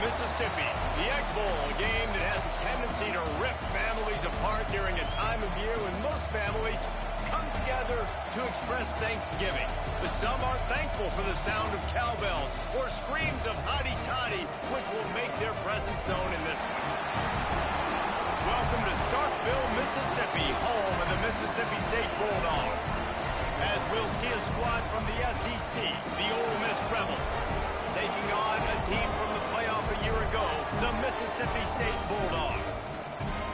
Mississippi. The Egg Bowl, a game that has a tendency to rip families apart during a time of year when most families come together to express Thanksgiving. But some aren't thankful for the sound of cowbells or screams of hotty-toddy, which will make their presence known in this one. Welcome to Starkville, Mississippi, home of the Mississippi State Bulldogs. As we'll see a squad from the SEC, the Ole Miss Rebels, taking on a team from the playoff a year ago, the Mississippi State Bulldogs.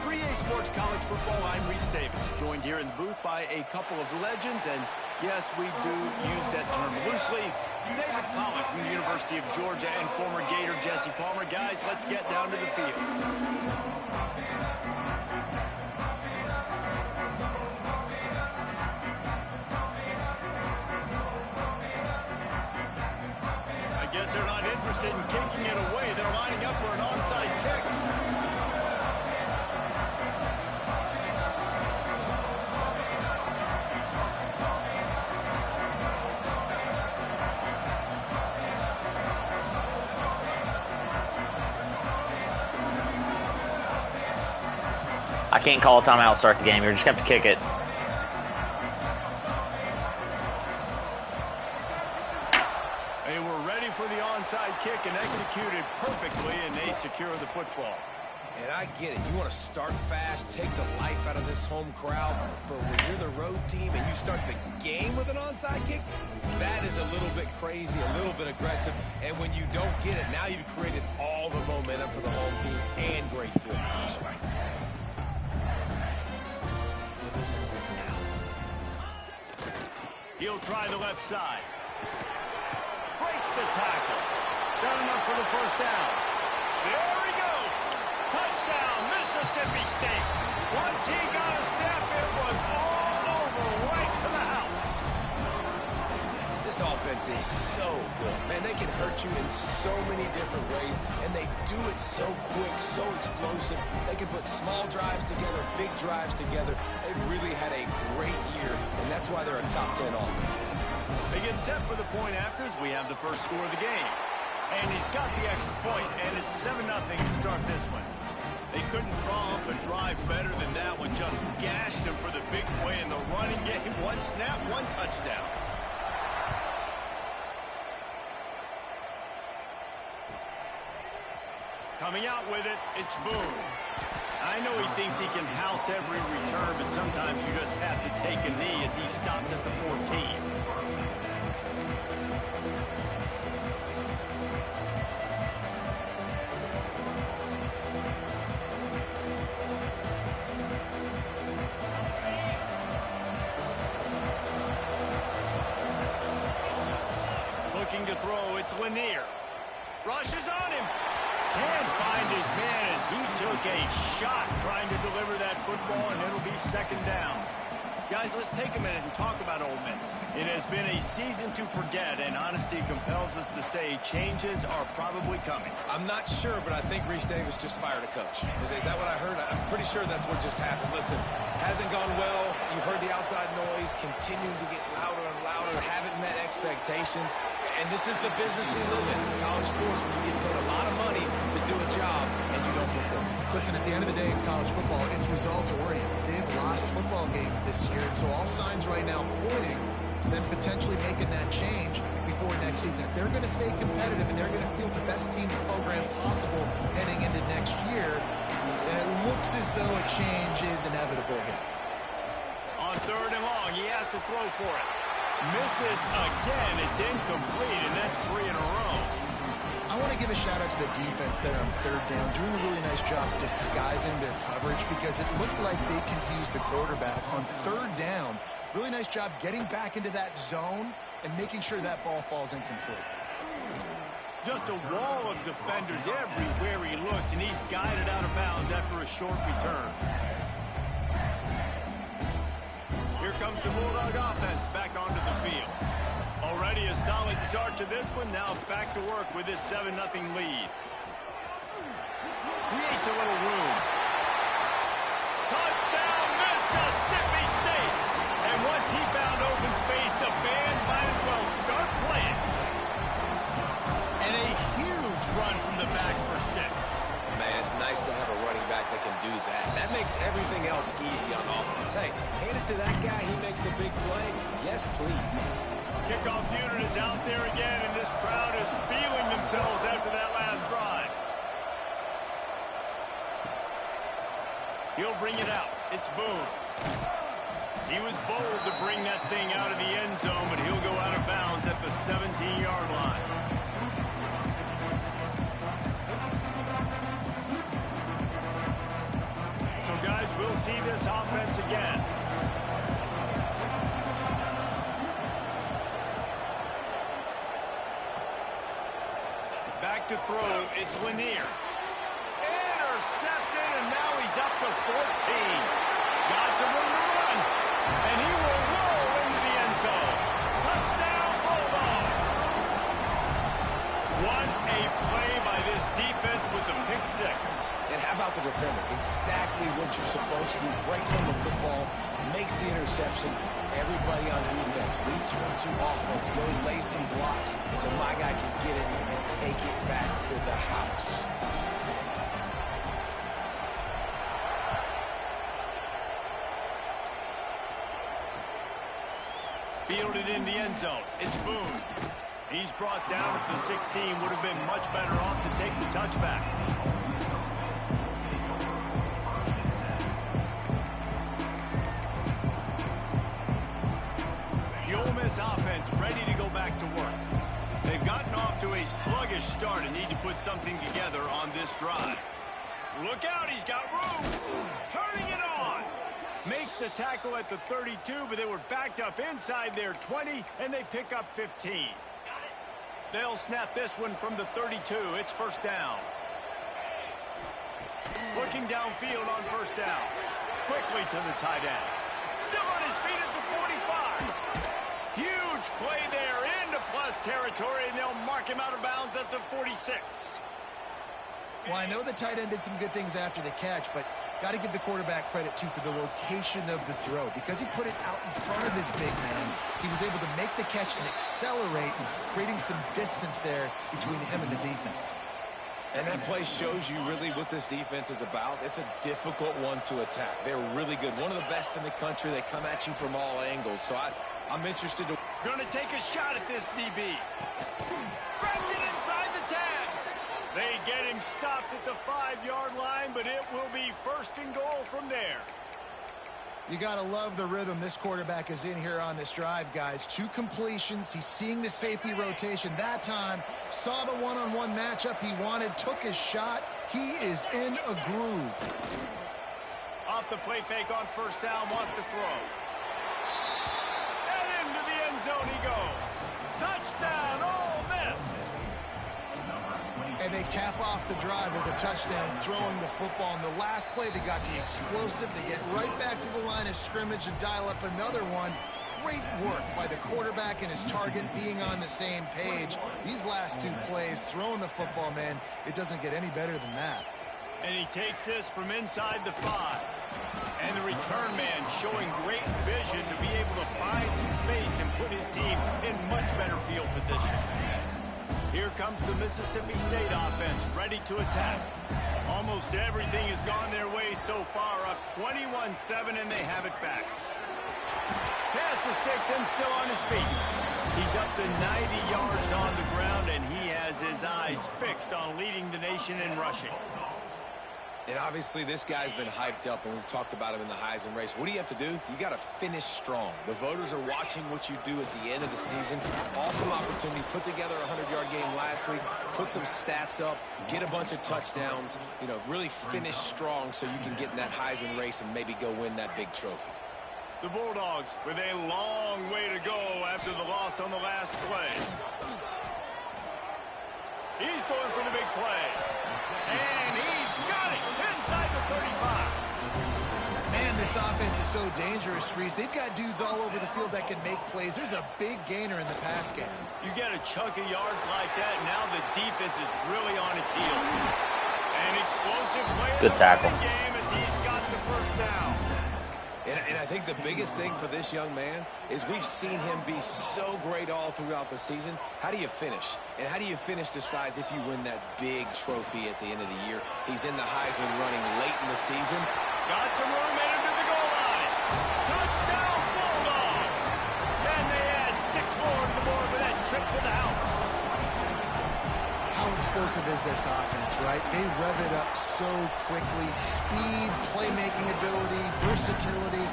3A Sports College Football, I'm Reese Davis, joined here in the booth by a couple of legends, and yes, we do use that term loosely. David Pollock from the University of Georgia and former Gator Jesse Palmer. Guys, let's get down to the field. I guess they're not interested in kicking it away. They're lining up for an onside kick. I can't call a timeout to start the game. You're just going to have to kick it. They were ready for the onside kick and executed perfectly, and they secure the football. And I get it. You want to start fast, take the life out of this home crowd. But when you're the road team and you start the game with an onside kick, that is a little bit crazy, a little bit aggressive. And when you don't get it, now you've created all the momentum for the home team and great field position. He'll try the left side. Breaks the tackle. Done enough for the first down. There he goes. Touchdown, Mississippi State. Once he got a step, it was all over, right to the house. This offense is so good. Man, they can hurt you in so many different ways, and they do it so quick, so explosive. They can put small drives together, big drives together. They've really had a great year, and that's why they're a top 10 offense. They get set for the point afters. We have the first score of the game. And he's got the extra point, and it's 7-0 to start this one. They couldn't draw up a drive better than that one. Just gashed him for the big play in the running game. One snap, one touchdown. Coming out with it, it's Boone. I know he thinks he can house every return, but sometimes you just have to take a knee as he stopped at the 14. Looking to throw, it's Lanier. Rushes on him. Can't find his man as he took a shot trying to deliver that football, and it'll be second down. Guys, let's take a minute and talk about Ole Miss. It has been a season to forget, and honesty compels us to say changes are probably coming. I'm not sure, but I think Reese Davis just fired a coach. Is that what I heard? I'm pretty sure that's what just happened. Listen, hasn't gone well. You've heard the outside noise, continuing to get louder and louder, haven't met expectations. And this is the business we live in, college sports, where you get paid a lot of money to do a job and you don't perform. Listen, at the end of the day in college football, it's results-oriented. They've lost football games this year, and so all signs right now pointing to them potentially making that change before next season. If they're going to stay competitive and they're going to field the best team program possible heading into next year, then it looks as though a change is inevitable here. On third and long, he has to throw for it. Misses again. It's incomplete, and that's 3 in a row. I want to give a shout-out to the defense there on third down, doing a really nice job disguising their coverage because it looked like they confused the quarterback on third down. Really nice job getting back into that zone and making sure that ball falls incomplete. Just a wall of defenders everywhere he looks, and he's guided out of bounds after a short return. Here comes the Bulldog offense back onto the field. Already a solid start to this one. Now back to work with this 7-0 lead. Creates a little room. Touchdown, Mississippi State! And once he found open space, the band might as well start playing. And a huge run from the back for back that can do that. That makes everything else easy on offense. Hey, hand it to that guy. He makes a big play. Yes, please. Kickoff unit is out there again, and this crowd is feeling themselves after that last drive. He'll bring it out. It's Boone. He was bold to bring that thing out of the end zone, but he'll go out of bounds at the 17-yard line. So, guys, we'll see this offense again. Back to throw. It's Lanier. Intercepted, and now he's up to 14. Got some room to run, and he will roll into the end zone. Touchdown, Bulldogs. What a play by this defense with the pick six. And how about the defender? Exactly what you're supposed to do. Breaks on the football, makes the interception. Everybody on defense, return to offense. Go lay some blocks so my guy can get it and take it back to the house. Fielded in the end zone. It's Boone. He's brought down at the 16. Would have been much better off to take the touchback. The Ole Miss offense ready to go back to work. They've gotten off to a sluggish start and need to put something together on this drive. Look out, he's got room. Turning it on. Makes the tackle at the 32, but they were backed up inside their 20, and they pick up 15. They'll snap this one from the 32. It's first down. Looking downfield on first down. Quickly to the tight end. Still on his feet at the 45. Huge play there into plus territory, and they'll mark him out of bounds at the 46. Well, I know the tight end did some good things after the catch, but got to give the quarterback credit, too, for the location of the throw. Because he put it out in front of his big man, he was able to make the catch and accelerate, creating some distance there between him and the defense. And that play shows you really what this defense is about. It's a difficult one to attack. They're really good. One of the best in the country. They come at you from all angles. So I'm interested to... Going to take a shot at this DB. Grabs it inside the 10. They get him stopped at the 5-yard line, but it will be first and goal from there. You got to love the rhythm this quarterback is in here on this drive, guys. 2 completions. He's seeing the safety rotation that time. Saw the one-on-one matchup he wanted. Took his shot. He is in a groove. Off the play fake on first down. Wants to throw. And into the end zone he goes. Touchdown, Ole Miss. And they cap off the drive with a touchdown, throwing the football. In the last play, they got the explosive. They get right back to the line of scrimmage and dial up another one. Great work by the quarterback and his target being on the same page. These last 2 plays, throwing the football, man, it doesn't get any better than that. And he takes this from inside the 5. And the return man showing great vision to be able to find some space and put his team in much better field position. Here comes the Mississippi State offense, ready to attack. Almost everything has gone their way so far, up 21-7, and they have it back. Pass the sticks and still on his feet. He's up to 90 yards on the ground, and he has his eyes fixed on leading the nation in rushing. And obviously this guy's been hyped up, and we've talked about him in the Heisman race. What do you have to do? You got to finish strong. The voters are watching what you do at the end of the season. Awesome opportunity. Put together a 100-yard game last week. Put some stats up. Get a bunch of touchdowns. You know, really finish strong so you can get in that Heisman race and maybe go win that big trophy. The Bulldogs with a long way to go after the loss on the last play. He's going for the big play. And he's got it inside the 35. Man, this offense is so dangerous, Reese. They've got dudes all over the field that can make plays. There's a big gainer in the pass game. You get a chunk of yards like that, now the defense is really on its heels. An explosive play in the running game as he's got the first down. And I think the biggest thing for this young man is we've seen him be so great all throughout the season. How do you finish? And how do you finish decides if you win that big trophy at the end of the year. He's in the Heisman running late in the season. Got some room, made it to the goal line. Touchdown, Bulldogs! And they add 6 more to the board with that trip to the house. How explosive is this offense, right? They rev it up so quickly. Speed, playmaking ability, versatility,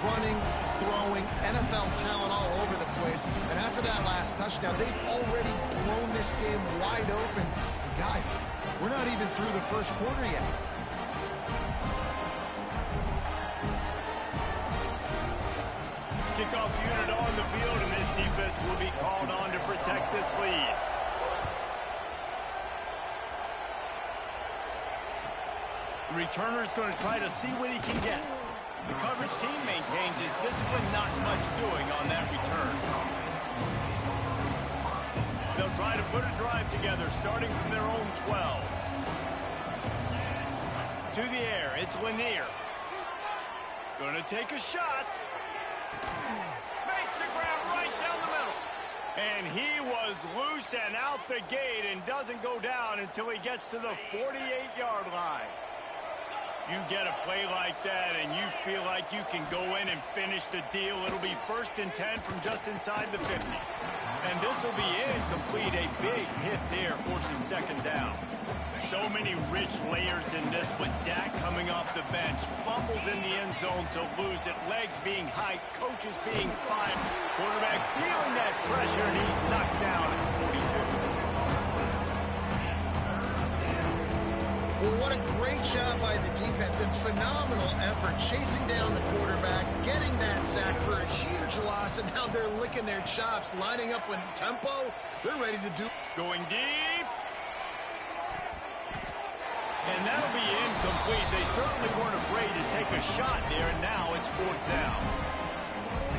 running, throwing, NFL talent all over the place. And after that last touchdown, they've already blown this game wide open. And guys, we're not even through the first quarter yet. Kickoff unit on the field, and this defense will be called on to protect this lead. The returner's going to try to see what he can get. The coverage team maintains his discipline, not much doing on that return. They'll try to put a drive together, starting from their own 12. To the air, it's Lanier. Going to take a shot. Makes the grab right down the middle. And he was loose and out the gate and doesn't go down until he gets to the 48-yard line. You get a play like that and you feel like you can go in and finish the deal. It'll be 1st and 10 from just inside the 50. And this will be incomplete. A big hit there forces 2nd down. So many rich layers in this with Dak coming off the bench. Fumbles in the end zone to lose it. Legs being hiked. Coaches being fired. Quarterback feeling that pressure, and he's knocked down at the 42. Well, what a great job by the defense and phenomenal effort chasing down the quarterback, getting that sack for a huge loss, and now they're licking their chops, lining up in tempo. They're ready to do. Going deep. And that'll be incomplete. They certainly weren't afraid to take a shot there, and now it's 4th down.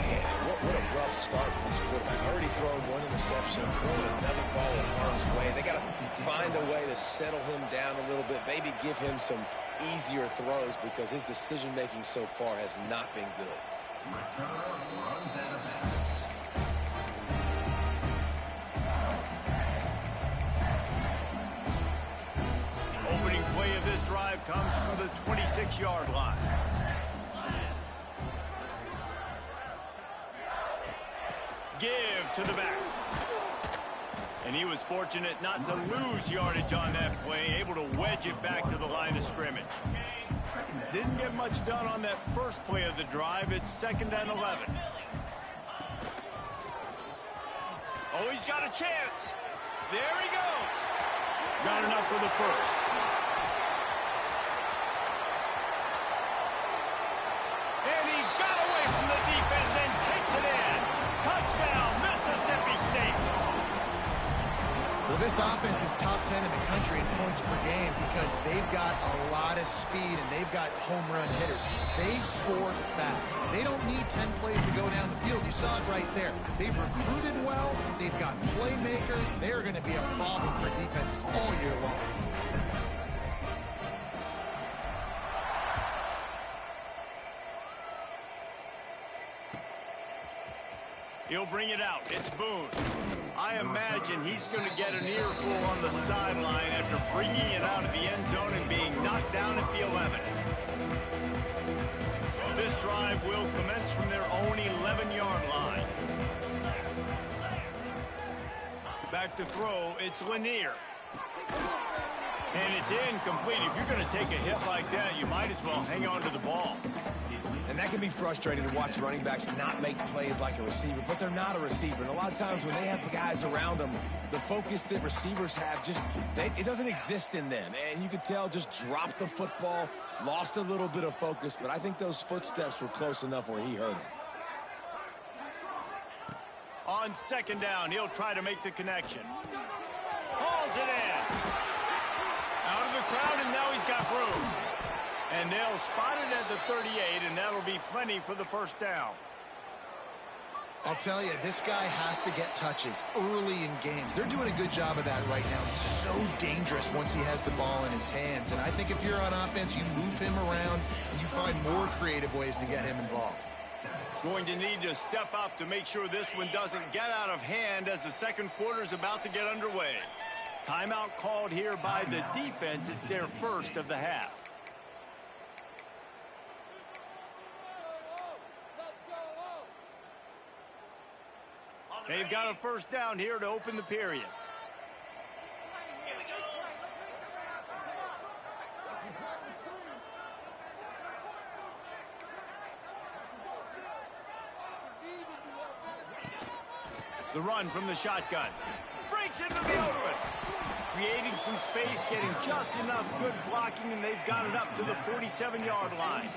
Man, what a rough start for this quarterback. Already throwing 1 interception, throwing another ball in harm's way. They got to find a way to settle him down a little bit, maybe give him some easier throws because his decision-making so far has not been good. Opening play of this drive comes from the 26-yard line. Give to the back. And he was fortunate not to lose yardage on that play, able to wedge it back to the line of scrimmage. Didn't get much done on that first play of the drive. It's 2nd and 11. Oh, he's got a chance. There he goes. Got enough for the first. And he got away from the defense and takes it in. Touchdown, Mississippi State. Well, this offense is top 10 in the country in points per game because they've got a lot of speed and they've got home run hitters. They score fast. They don't need 10 plays to go down the field. You saw it right there. They've recruited well. They've got playmakers. They're going to be a problem for defenses all year long. He'll bring it out. It's Boone. I imagine he's going to get an earful on the sideline after bringing it out of the end zone and being knocked down at the 11. This drive will commence from their own 11-yard line. Back to throw, it's Lanier. And it's incomplete. If you're going to take a hit like that, you might as well hang on to the ball. And that can be frustrating to watch running backs not make plays like a receiver, but they're not a receiver. And a lot of times when they have guys around them, the focus that receivers have it doesn't exist in them. And you could tell just dropped the football, lost a little bit of focus, but I think those footsteps were close enough where he hurt him. On 2nd down, he'll try to make the connection. Hauls it in. Out of the crowd, and now he's got room. And they'll spot it at the 38, and that'll be plenty for the 1st down. I'll tell you, this guy has to get touches early in games. They're doing a good job of that right now. He's so dangerous once he has the ball in his hands. And I think if you're on offense, you move him around and you find more creative ways to get him involved. Going to need to step up to make sure this one doesn't get out of hand as the second quarter is about to get underway. Timeout called here by the defense. It's their first of the half. They've got a first down here to open the period. The run from the shotgun. Breaks into the open. Creating some space, getting just enough good blocking, and they've got it up to the 47-yard line.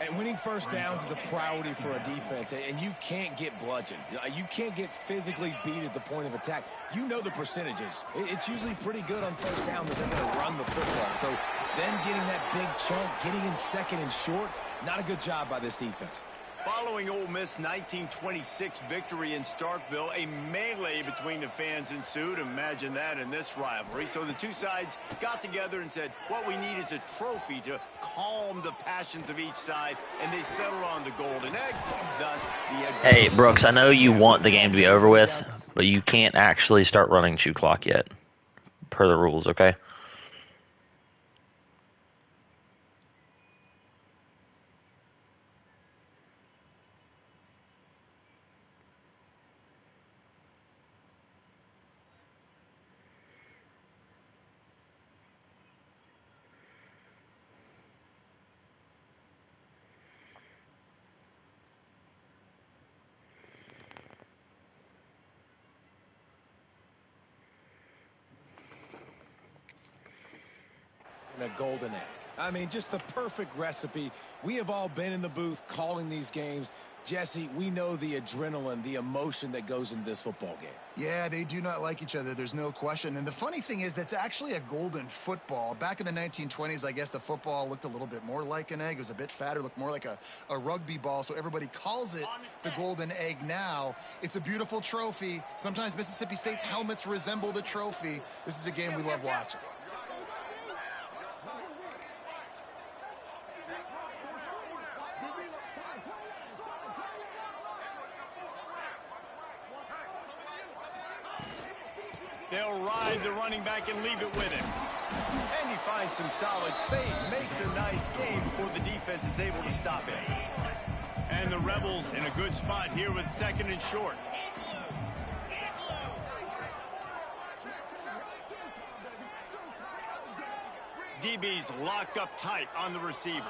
And winning first downs is a priority for a defense, and you can't get bludgeoned. You can't get physically beat at the point of attack. You know the percentages. It's usually pretty good on first down that they're going to run the football. So then getting that big chunk, getting in second and short, not a good job by this defense. Following Ole Miss' 1926 victory in Starkville, a melee between the fans ensued. Imagine that in this rivalry. So the two sides got together and said, what we need is a trophy to calm the passions of each side, and they settled on the golden egg. Thus, the egg. Hey, Brooks, I know you want the game to be over with, but you can't actually start running shoe clock yet, per the rules, okay? A golden egg. I mean, just the perfect recipe. We have all been in the booth calling these games. Jesse, we know the adrenaline, the emotion that goes into this football game. Yeah, they do not like each other. There's no question. And the funny thing is, that's actually a golden football. Back in the 1920s, I guess the football looked a little bit more like an egg. It was a bit fatter, looked more like a rugby ball. So everybody calls it the golden egg now. It's a beautiful trophy. Sometimes Mississippi State's helmets resemble the trophy. This is a game we love watching. They'll ride the running back and leave it with him. And he finds some solid space, makes a nice gain before the defense is able to stop it. And the Rebels in a good spot here with second and short. DB's locked up tight on the receivers.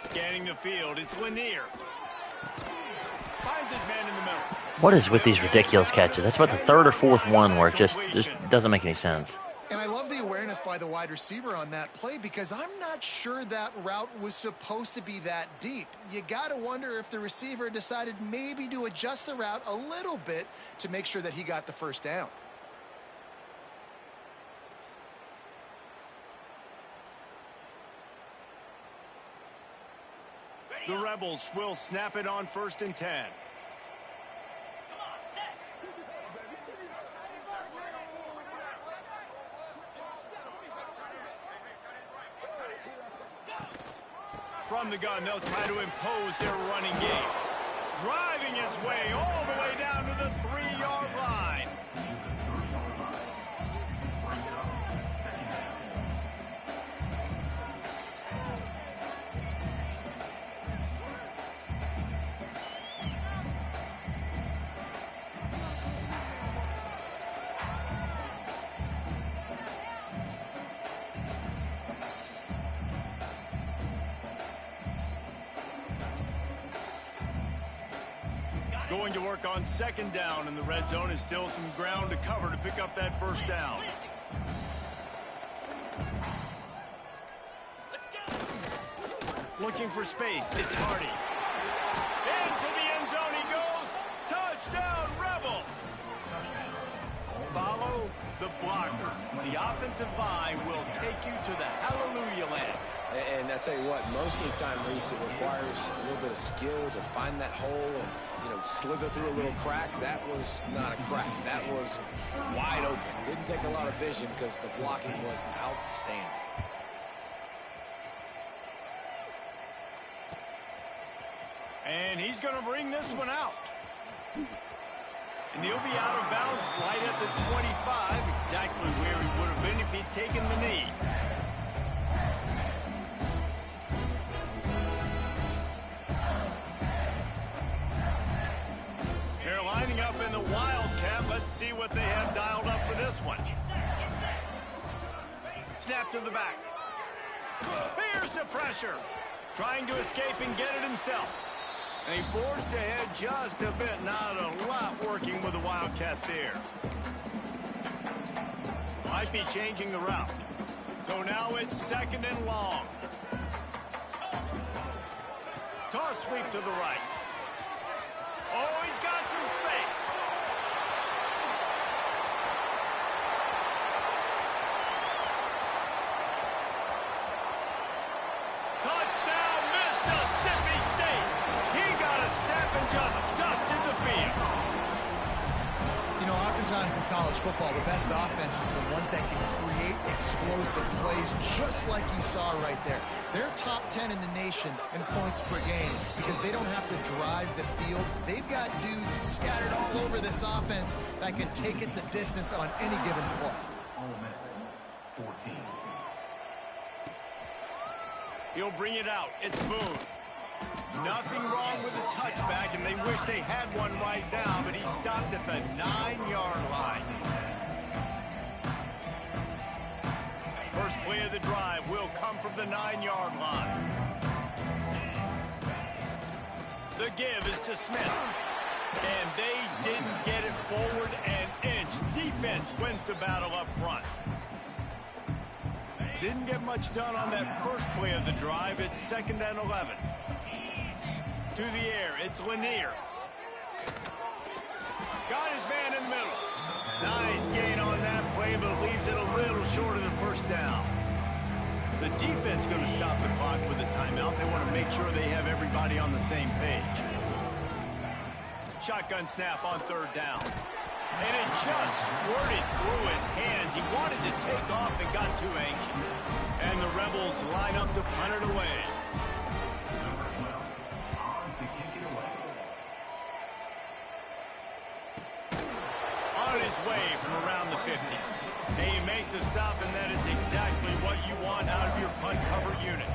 Scanning the field, it's Lanier. Finds his man in the middle. What is with these ridiculous catches? That's about the third or fourth one where it just doesn't make any sense. And I love the awareness by the wide receiver on that play, because I'm not sure that route was supposed to be that deep. You got to wonder if the receiver decided maybe to adjust the route a little bit to make sure that he got the first down. The Rebels will snap it on 1st and 10. From the gun, they'll try to impose their running game. Driving his way all the way down to the 3-yard line. Going to work on 2nd down, and the red zone is still some ground to cover to pick up that 1st down. Looking for space, it's Hardy. Into the end zone he goes. Touchdown, Rebels! Follow the blocker. offensive line will take you to the hallelujah land. And I tell you what, most of the time, Reese, it requires a little bit of skill to find that hole and, slither through a little crack. That was not a crack. That was wide open. Didn't take a lot of vision because the blocking was outstanding. And he's going to bring this one out. And he'll be out of bounds right at the 25, exactly where he would have been if he'd taken the knee. They're lining up in the Wildcat. Let's see what they have dialed up for this one. Snap to the back. Here's the pressure. Trying to escape and get it himself. And he forged ahead just a bit. Not a lot working with the Wildcat there. Might be changing the route. So now it's 2nd and long. Toss sweep to the right. Oh, he's got some space. Touchdown, Mississippi State. He got a step and just dusted the field. Oftentimes in college football, the best offenses are the ones that can create explosive plays, just like you saw right there. They're top 10 in the nation in points per game because they don't have to drive the field. They've got dudes scattered all over this offense that can take it the distance on any given play. Ole Miss 14. He'll bring it out. It's Boone. Nothing wrong with the touchback, and they wish they had one right now, but he stopped at the 9-yard line. First play of the drive will come from the 9-yard line. The give is to Smith. And they didn't get it forward an inch. Defense wins the battle up front. Didn't get much done on that first play of the drive. It's 2nd and 11. To the air, it's Lanier. Got his man in the middle. Nice gain on that play, but leaves it a little short of the first down. The defense going to stop the clock with a timeout. They want to make sure they have everybody on the same page. Shotgun snap on 3rd down. And it just squirted through his hands. He wanted to take off and got too anxious. And the Rebels line up to punt it away. On his way from around the 50. And you make the stop, and that is exactly what you want out of your punt cover unit.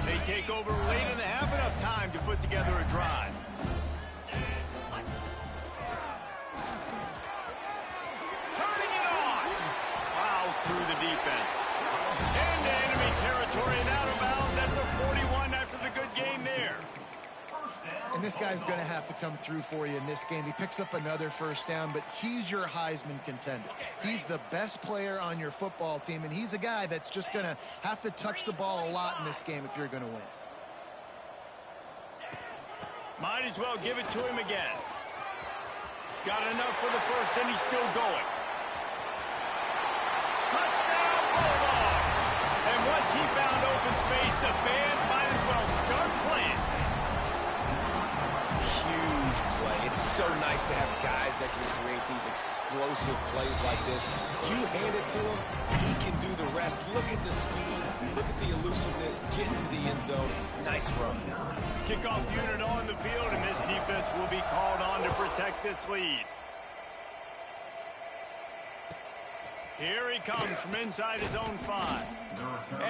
They take over late and have enough time to put together a drive. Turning it on. Plows through the defense. Into enemy territory and out of bounds at the 41 after the good game there. And this guy's going to have to come through for you in this game. He picks up another first down, but he's your Heisman contender. He's the best player on your football team, and he's a guy that's just going to have to touch the ball a lot in this game if you're going to win. Might as well give it to him again. Got enough for the first, and he's still going. Touchdown, Bulldog! And once he found open space, the band might as well start playing. Huge play. It's so nice to have guys that can create these explosive plays like this. You hand it to him, he can do the rest. Look at the speed. Look at the elusiveness. Get into the end zone. Nice run. Kickoff unit on the field, and this defense will be called on to protect this lead. Here he comes from inside his own 5.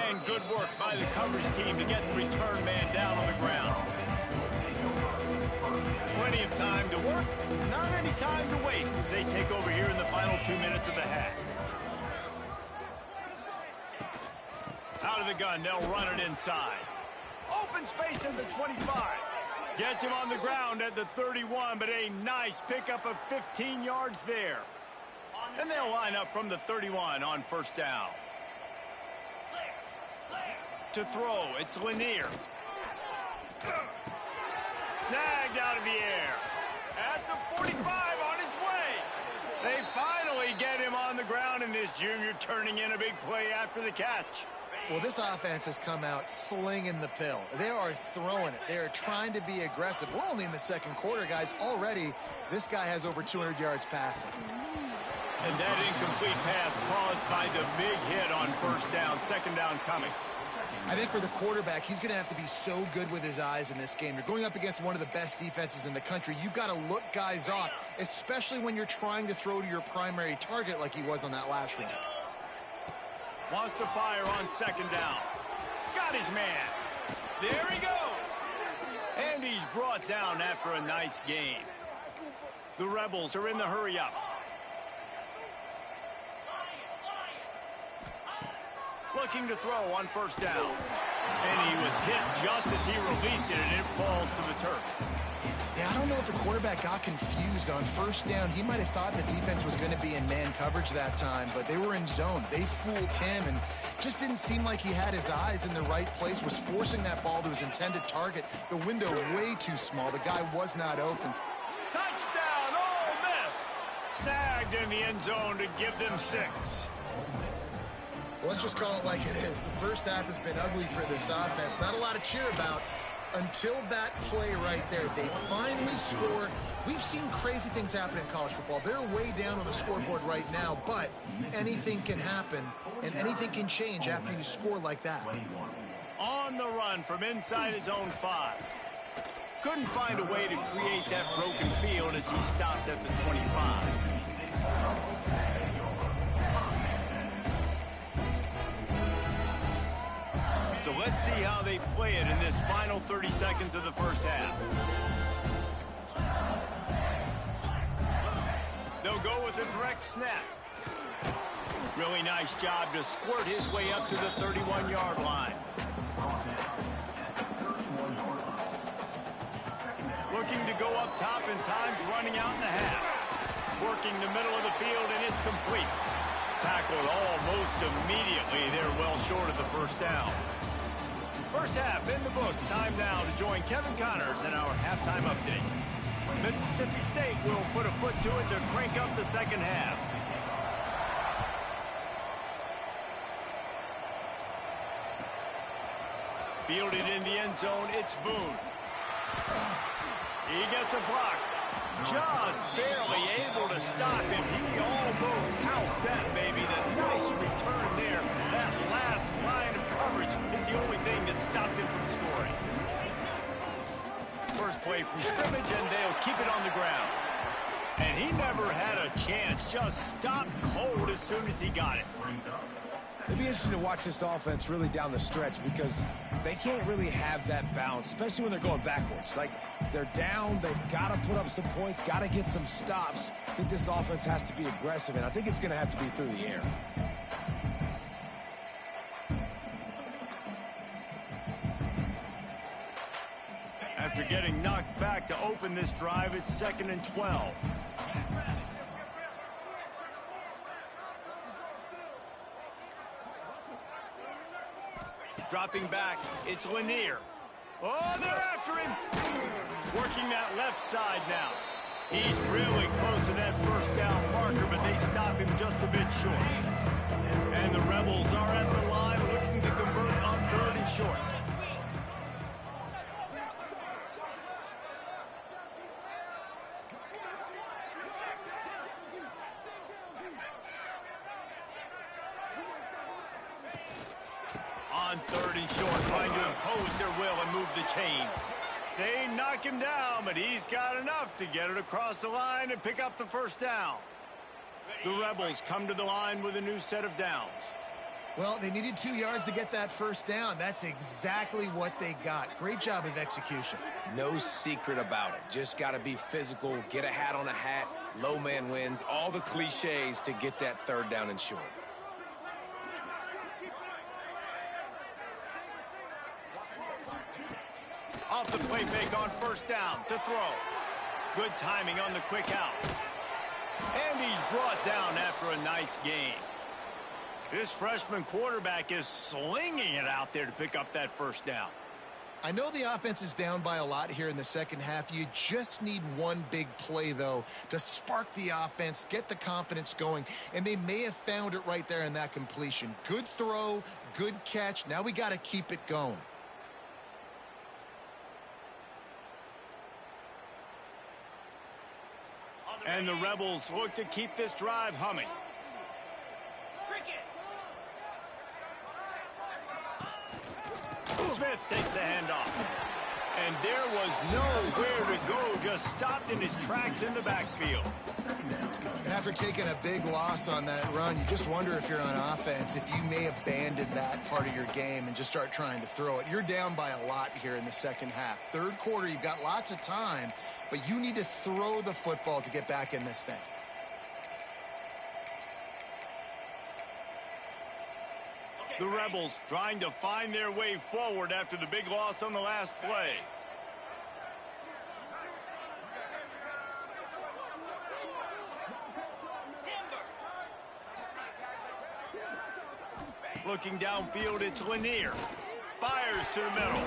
And good work by the coverage team to get the return man down on the ground. Plenty of time to work, not any time to waste as they take over here in the final 2 minutes of the half. Out of the gun, they'll run it inside. Open space in the 25. Gets him on the ground at the 31, but a nice pickup of 15 yards there. And they'll line up from the 31 on first down. To throw, it's Lanier. Snagged out of the air. At the 45 on his way. They find Smith Jr. turning in a big play after the catch. Well, this offense has come out slinging the pill. They are throwing it. They are trying to be aggressive. We're only in the second quarter, guys. Already, this guy has over 200 yards passing. And that incomplete pass caused by the big hit on first down, second down coming. I think for the quarterback, he's going to have to be so good with his eyes in this game. You're going up against one of the best defenses in the country. You've got to look guys off, especially when you're trying to throw to your primary target like he was on that last one. Wants to fire on second down. Got his man. There he goes. And he's brought down after a nice gain. The Rebels are in the hurry-up. Looking to throw on first down. And he was hit just as he released it, and it falls to the turf. Yeah, I don't know if the quarterback got confused on first down. He might have thought the defense was going to be in man coverage that time, but they were in zone. They fooled him, and just didn't seem like he had his eyes in the right place, was forcing that ball to his intended target. The window way too small. The guy was not open. Touchdown, Ole Miss! Snagged in the end zone to give them 6. Well, let's just call it like it is. The first half has been ugly for this offense. Not a lot to cheer about until that play right there. They finally score. We've seen crazy things happen in college football. They're way down on the scoreboard right now, but anything can happen, and anything can change after you score like that. On the run from inside his own 5. Couldn't find a way to create that broken field as he stopped at the 25. So let's see how they play it in this final 30 seconds of the first half. They'll go with a direct snap. Really nice job to squirt his way up to the 31-yard line. Looking to go up top, and time's running out in the half. Working the middle of the field, and it's complete. Tackled almost immediately. They're well short of the first down. First half in the books. Time now to join Kevin Connors in our halftime update. Mississippi State will put a foot to it to crank up the second half. Fielded in the end zone, it's Boone. He gets a block. Just barely able to stop him. He almost pounced that baby. The nice return there. That last line of coverage is the only thing that stopped him from scoring. First play from scrimmage, and they'll keep it on the ground. And he never had a chance. Just stopped cold as soon as he got it. It'd be interesting to watch this offense really down the stretch because they can't really have that balance, especially when they're going backwards. Like, they're down, they've got to put up some points, got to get some stops. I think this offense has to be aggressive, and I think it's going to have to be through the air. After getting knocked back to open this drive, it's 2nd and 12. Dropping back, it's Lanier. Oh, they're after him. Working that left side now. He's really close to that first down marker, but they stop him just a bit short. And the Rebels are at the line looking to convert on 3rd and short. On 3rd and short, trying to impose their will and move the chains. They knock him down, but he's got enough to get it across the line and pick up the first down. The Rebels come to the line with a new set of downs. Well, they needed 2 yards to get that first down. That's exactly what they got. Great job of execution. No secret about it. Just got to be physical, get a hat on a hat, low man wins, all the cliches to get that 3rd down and short. Off the play fake on first down to throw. Good timing on the quick out. And he's brought down after a nice gain. This freshman quarterback is slinging it out there to pick up that first down. I know the offense is down by a lot here in the second half. You just need one big play, though, to spark the offense, get the confidence going, and they may have found it right there in that completion. Good throw, good catch. Now we got to keep it going. And the Rebels look to keep this drive humming. Smith takes the handoff. And there was nowhere to go, just stopped in his tracks in the backfield. And after taking a big loss on that run, you just wonder if you're on offense, if you may abandon that part of your game and just start trying to throw it. You're down by a lot here in the second half. Third quarter, you've got lots of time, but you need to throw the football to get back in this thing. The Rebels trying to find their way forward after the big loss on the last play. Looking downfield, it's Lanier. Fires to the middle.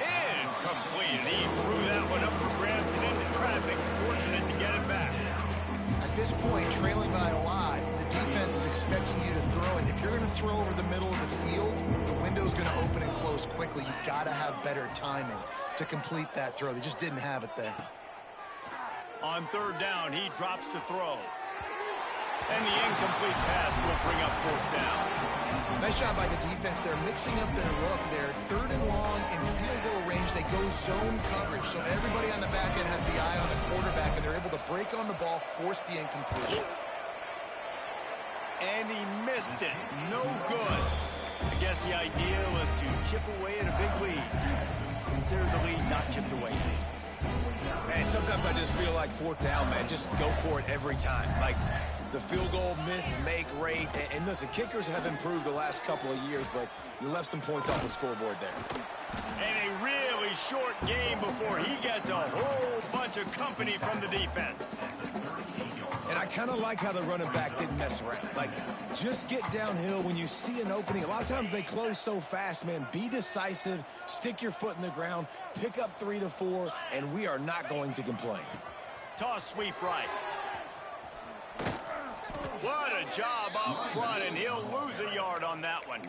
Incomplete. He threw that one up for grabs and into traffic. Fortunate to get it back. At this point, trailing by a lot, the defense is expecting you to throw it. If you're going to throw over the middle of the field, the window's going to open and close quickly. You've got to have better timing to complete that throw. They just didn't have it there. On third down, he drops to throw. And the incomplete pass will bring up fourth down. Nice job by the defense. They're mixing up their look. They're third and long in field goal range. They go zone coverage. So everybody on the back end has the eye on the quarterback, and they're able to break on the ball, force the incompletion. And he missed it. No good. I guess the idea was to chip away at a big lead. Consider the lead not chipped away. Man, sometimes I just feel like fourth down, man. Just go for it every time. Like, the field goal miss, make rate. And listen, kickers have improved the last couple of years, but you left some points off the scoreboard there. And a really short game before he gets a whole bunch of company from the defense. And I kind of like how the running back didn't mess around. Like, just get downhill when you see an opening. A lot of times they close so fast, man. Be decisive, stick your foot in the ground, pick up 3 to 4, and we are not going to complain. Toss sweep right. What a job up front, and he'll lose a yard on that one.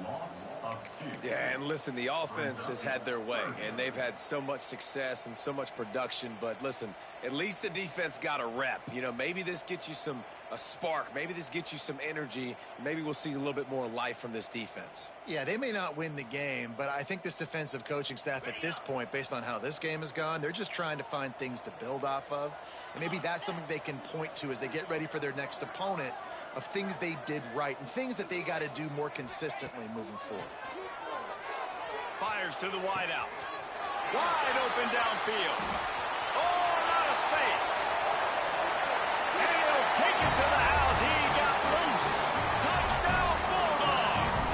Yeah, and listen, the offense has had their way, and they've had so much success and so much production. But listen, at least the defense got a rep. You know, maybe this gets you a spark. Maybe this gets you some energy. Maybe we'll see a little bit more life from this defense. Yeah, they may not win the game, but I think this defensive coaching staff at this point, based on how this game has gone, they're just trying to find things to build off of. And maybe that's something they can point to as they get ready for their next opponent, of things they did right and things that they got to do more consistently moving forward. Fires to the wideout. Wide open downfield. Oh, not a space. And he'll take it to the house. He got loose. Touchdown, Bulldogs.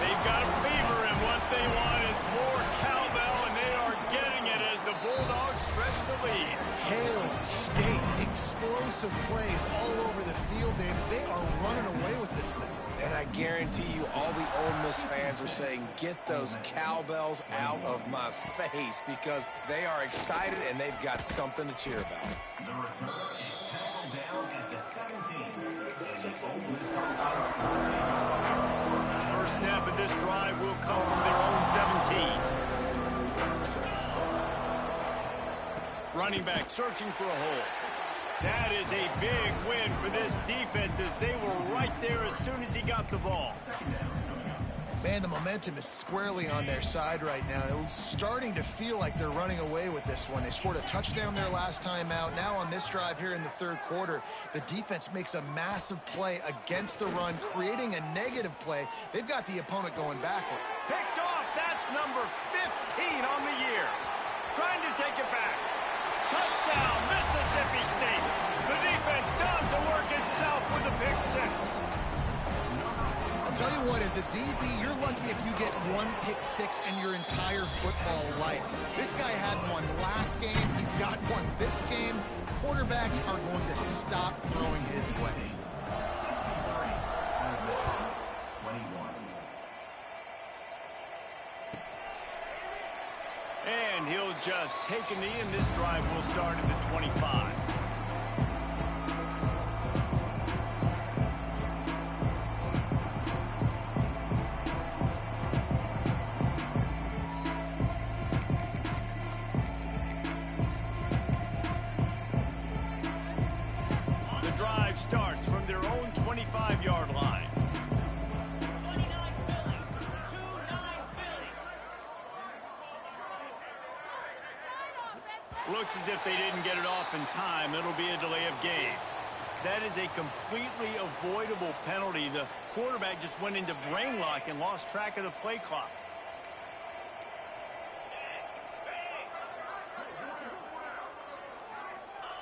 They've got a fever, and what they want is more cowbell, and they are getting it as the Bulldogs stretch the lead. Hail State, explosive plays all over the field, David. They are running away with this thing. And I guarantee you all the Ole Miss fans are saying, get those cowbells out of my face, because they are excited and they've got something to cheer about. The return is tackled down at the 17. And the Ole Miss First snap of this drive will come from their own 17. Running back searching for a hole. That is a big win for this defense, as they were right there as soon as he got the ball. Man, the momentum is squarely on their side right now. It's starting to feel like they're running away with this one. They scored a touchdown their last time out. Now on this drive here in the third quarter, the defense makes a massive play against the run, creating a negative play. They've got the opponent going backward. Picked off. That's number 15 on the year. Trying to take it back. Touchdown, Mississippi State. The defense does the work itself with a pick six. I'll tell you what, as a DB, you're lucky if you get one pick six in your entire football life. This guy had one last game. He's got one this game. Quarterbacks are going to stop throwing his way. And he'll just take a knee, and this drive will start at the 25. The drive starts from their own 25-yard line. Looks as if they didn't get it off in time. It'll be a delay of game. That is a completely avoidable penalty. The quarterback just went into brain lock and lost track of the play clock.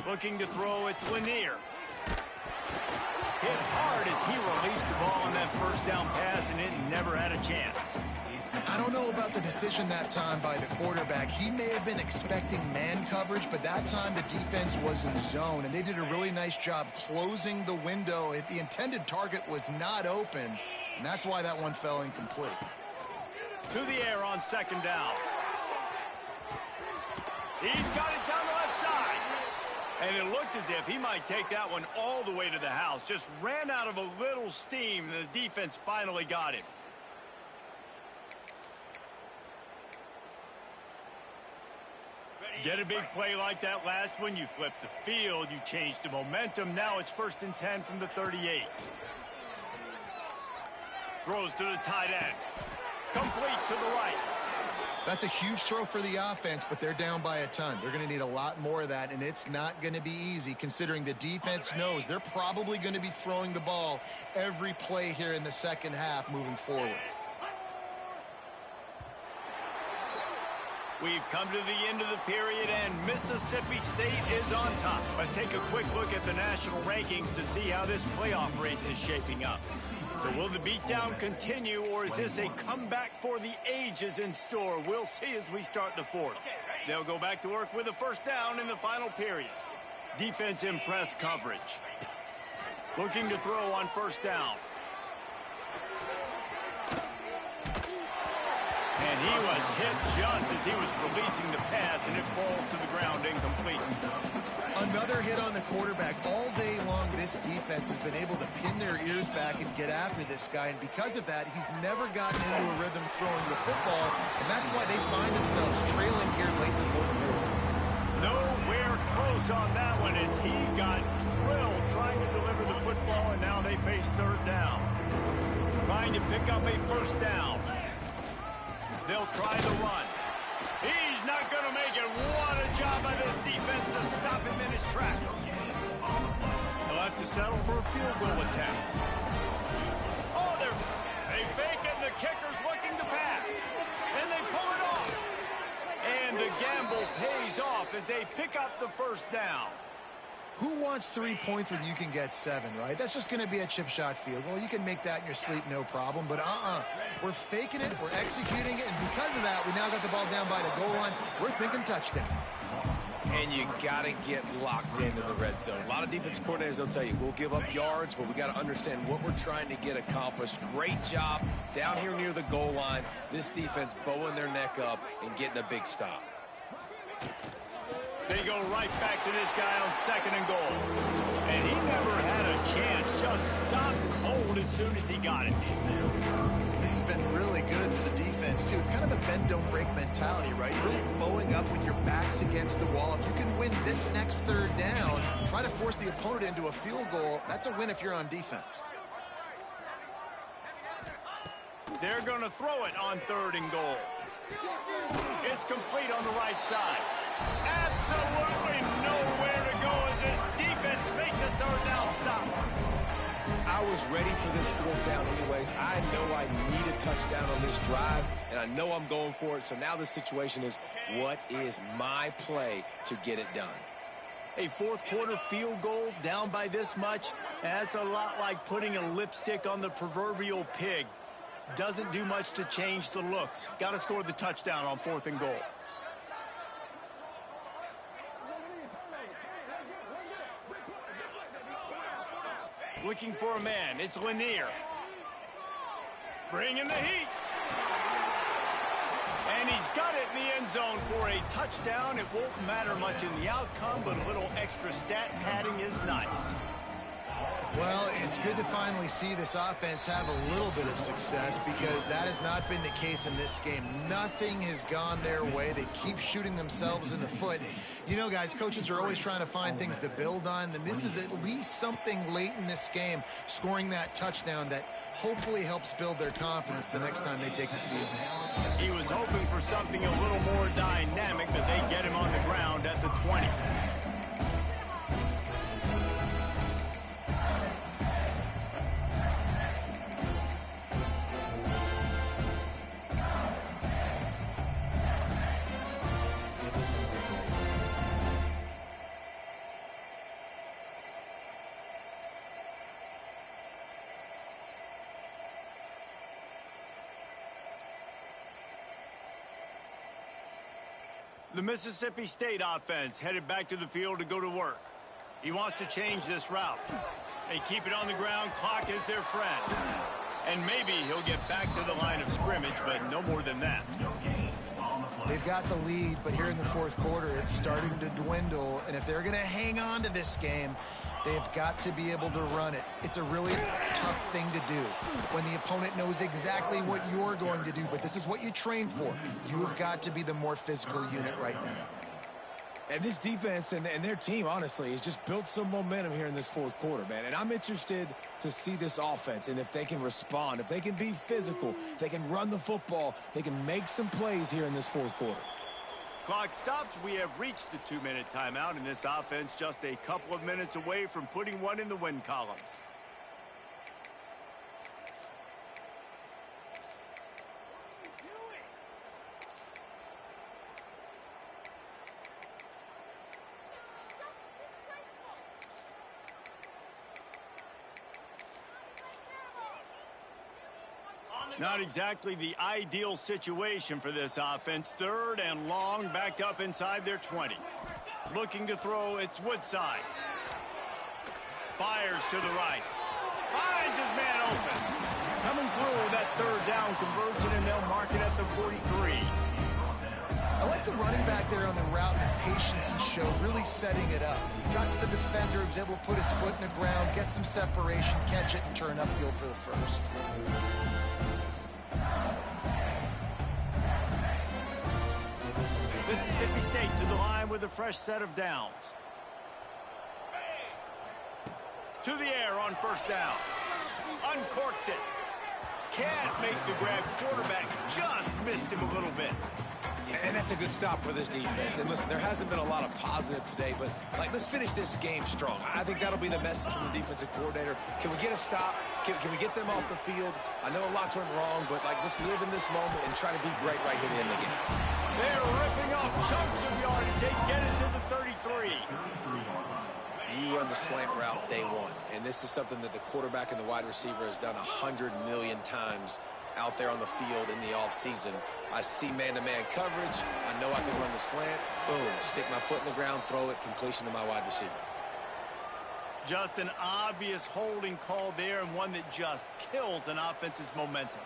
Looking to throw, it's Lanier. Hit hard as he released the ball on that first down pass, and it never had a chance. I don't know about the decision that time by the quarterback. He may have been expecting man coverage, but that time the defense was in zone, and they did a really nice job closing the window. The intended target was not open, and that's why that one fell incomplete. To the air on second down. He's got it down the left side. And it looked as if he might take that one all the way to the house. Just ran out of a little steam, and the defense finally got him. Get a big play like that last one, you flip the field, you change the momentum. Now it's 1st and 10 from the 38. Throws to the tight end. Complete to the right. That's a huge throw for the offense, but they're down by a ton. They're going to need a lot more of that, and it's not going to be easy considering the defense knows they're probably going to be throwing the ball every play here in the second half moving forward. We've come to the end of the period, and Mississippi State is on top. Let's take a quick look at the national rankings to see how this playoff race is shaping up. So will the beatdown continue, or is this a comeback for the ages in store? We'll see as we start the fourth. They'll go back to work with a first down in the final period. Defense in press coverage. Looking to throw on first down. And he was hit just as he was releasing the pass, and it falls to the ground incomplete. Another hit on the quarterback. All day long, this defense has been able to pin their ears back and get after this guy, and because of that, he's never gotten into a rhythm throwing the football, and that's why they find themselves trailing here late in the fourth quarter. Nowhere close on that one as he got drilled trying to deliver the football, and now they face third down. Trying to pick up a first down. They'll try the run. He's not going to make it. What a job by this defense to stop him in his tracks. They'll have to settle for a field goal attempt. Oh, they fake it, and the kicker's looking to pass. And they pull it off. And the gamble pays off as they pick up the first down. Who wants 3 points when you can get 7, right? That's just going to be a chip shot field goal. You can make that in your sleep, no problem. But we're faking it, we're executing it, and because of that, we now got the ball down by the goal line. We're thinking touchdown. And you got to get locked into the red zone. A lot of defense coordinators, they'll tell you, we'll give up yards, but we got to understand what we're trying to get accomplished. Great job down here near the goal line. This defense bowing their neck up and getting a big stop. They go right back to this guy on second and goal. And he never had a chance. Just stopped cold as soon as he got it. This has been really good for the defense, too. It's kind of a bend-don't-break mentality, right? You're really bowing up with your backs against the wall. If you can win this next third down, try to force the opponent into a field goal, that's a win if you're on defense. They're going to throw it on third and goal. It's complete on the right side. Absolutely nowhere to go as this defense makes a third down stop. I was ready for this fourth down anyways. I know I need a touchdown on this drive, and I know I'm going for it. So now the situation is, what is my play to get it done? A fourth quarter field goal down by this much, that's a lot like putting a lipstick on the proverbial pig. Doesn't do much to change the looks. Got to score the touchdown on fourth and goal. Looking for a man. It's Lanier. Bringing the heat. And he's got it in the end zone for a touchdown. It won't matter much in the outcome, but a little extra stat padding is nice. Well, it's good to finally see this offense have a little bit of success because that has not been the case in this game. Nothing has gone their way. They keep shooting themselves in the foot. You know, guys, coaches are always trying to find things to build on, and this is at least something late in this game, scoring that touchdown that hopefully helps build their confidence the next time they take the field. He was hoping for something a little more dynamic, but they get him on the ground at the 20. The Mississippi State offense headed back to the field to go to work. He wants to change this route. They keep it on the ground. Clock is their friend. And maybe he'll get back to the line of scrimmage, but no more than that. They've got the lead, but here in the fourth quarter, it's starting to dwindle. And if they're going to hang on to this game, they've got to be able to run it. It's a really tough thing to do when the opponent knows exactly what you're going to do, but this is what you train for. You've got to be the more physical unit right now. And this defense and their team, honestly, has just built some momentum here in this fourth quarter, man. And I'm interested to see this offense and if they can respond, if they can be physical, if they can run the football, they can make some plays here in this fourth quarter. Clock stops. We have reached the 2-minute timeout, and this offense just a couple of minutes away from putting one in the win column. Not exactly the ideal situation for this offense. 3rd and long, backed up inside their 20. Looking to throw, it's Woodside. Fires to the right. Finds his man open. Coming through that 3rd down conversion, and they'll mark it at the 43. I like the running back there on the route and the patience he showed, really setting it up. He got to the defender, he was able to put his foot in the ground, get some separation, catch it, and turn upfield for the first. Mississippi State to the line with a fresh set of downs. To the air on 1st down. Uncorks it. Can't make the grab. Quarterback just missed him a little bit. And that's a good stop for this defense. And listen, there hasn't been a lot of positive today, but let's finish this game strong. I think that'll be the message from the defensive coordinator. Can we get a stop? Can we get them off the field? I know a lot's went wrong, but let's live in this moment and try to be great right here at the end of the game. They're ripping off chunks of yardage. They get it to the 33. You run the slant route day one, and this is something that the quarterback and the wide receiver has done 100 million times out there on the field in the offseason. I see man-to-man coverage. I know I can run the slant. Boom, stick my foot in the ground, throw it, completion to my wide receiver. Just an obvious holding call there, and one that just kills an offense's momentum.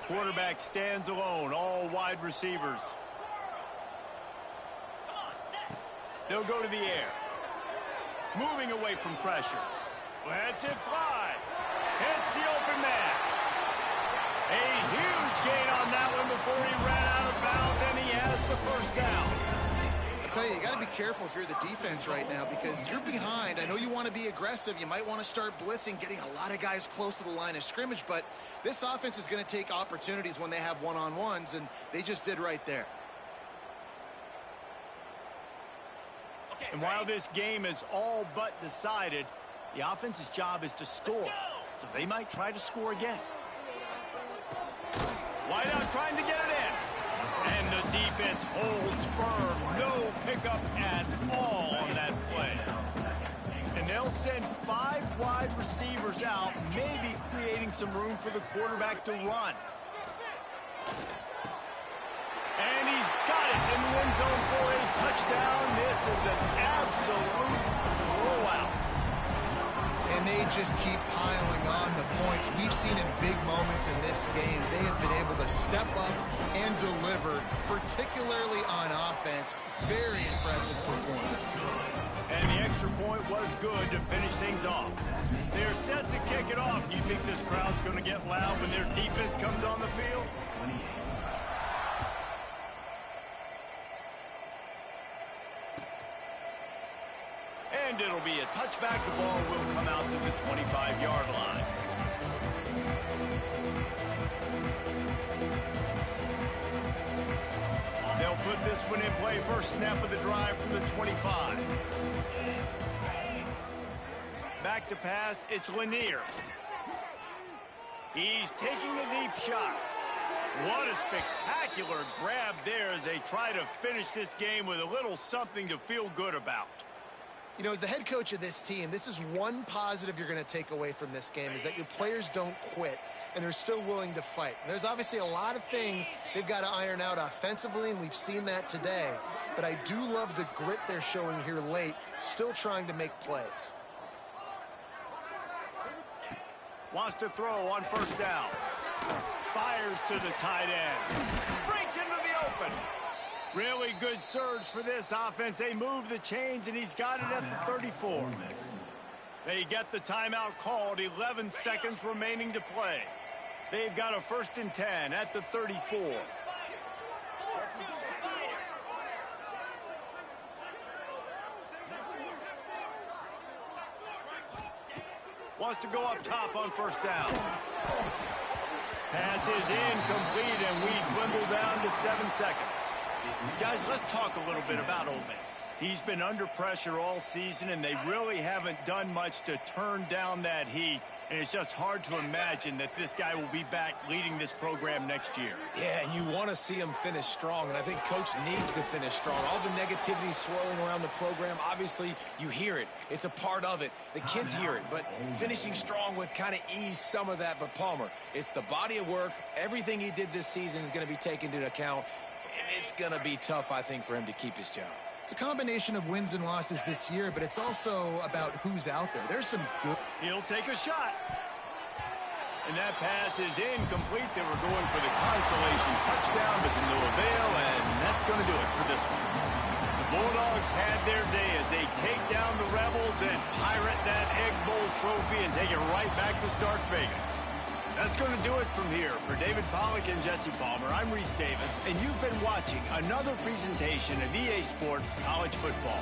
Quarterback stands alone, all wide receivers. They'll go to the air. Moving away from pressure. Lets it fly. Hits the open man. A huge gain on that one before he ran out of bounds, and he has the 1st down. I tell you got to be careful if you're the defense right now because you're behind. I know you want to be aggressive. You might want to start blitzing, getting a lot of guys close to the line of scrimmage, but this offense is going to take opportunities when they have one-on-ones, and they just did right there. And while this game is all but decided, the offense's job is to score. So they might try to score again. Wideout trying to get it in. And the defense holds firm. No pickup at all on that play. And they'll send 5 wide receivers out, maybe creating some room for the quarterback to run. And he's got it in the end zone for a touchdown. This is an absolute blowout. And they just keep piling on the points. We've seen in big moments in this game, they have been able to step up and deliver, particularly on offense. Very impressive performance. And the extra point was good to finish things off. They're set to kick it off. You think this crowd's going to get loud when their defense comes on the field? And it'll be a touchback. The ball will come out to the 25-yard line. They'll put this one in play. First snap of the drive from the 25. Back to pass. It's Lanier. He's taking a deep shot. What a spectacular grab there as they try to finish this game with a little something to feel good about. You know, as the head coach of this team, this is one positive you're going to take away from this game, is that your players don't quit and they're still willing to fight. And there's obviously a lot of things they've got to iron out offensively, and we've seen that today. But I do love the grit they're showing here late, still trying to make plays. Wants to throw on first down. Fires to the tight end. Breaks into the open. Really good surge for this offense. They move the chains, and he's got it at the 34. They get the timeout called. 11 seconds remaining to play. They've got a 1st and 10 at the 34. Wants to go up top on first down. Pass is incomplete, and we dwindle down to 7 seconds. Guys, let's talk a little bit about Ole Miss. He's been under pressure all season, and they really haven't done much to turn down that heat. And it's just hard to imagine that this guy will be back leading this program next year. Yeah, and you want to see him finish strong, and I think Coach needs to finish strong. All the negativity swirling around the program, obviously, you hear it. It's a part of it. The kids hear it, but finishing strong would kind of ease some of that. But Palmer, it's the body of work. Everything he did this season is going to be taken into account, and it's going to be tough, I think, for him to keep his job. It's a combination of wins and losses this year, but it's also about who's out there. There's some good... He'll take a shot. And that pass is incomplete. They were going for the consolation touchdown, but to no avail, and that's going to do it for this one. The Bulldogs had their day as they take down the Rebels and pirate that Egg Bowl trophy and take it right back to Stark Vegas. That's going to do it from here. For David Pollack and Jesse Palmer, I'm Reese Davis, and you've been watching another presentation of EA Sports College Football.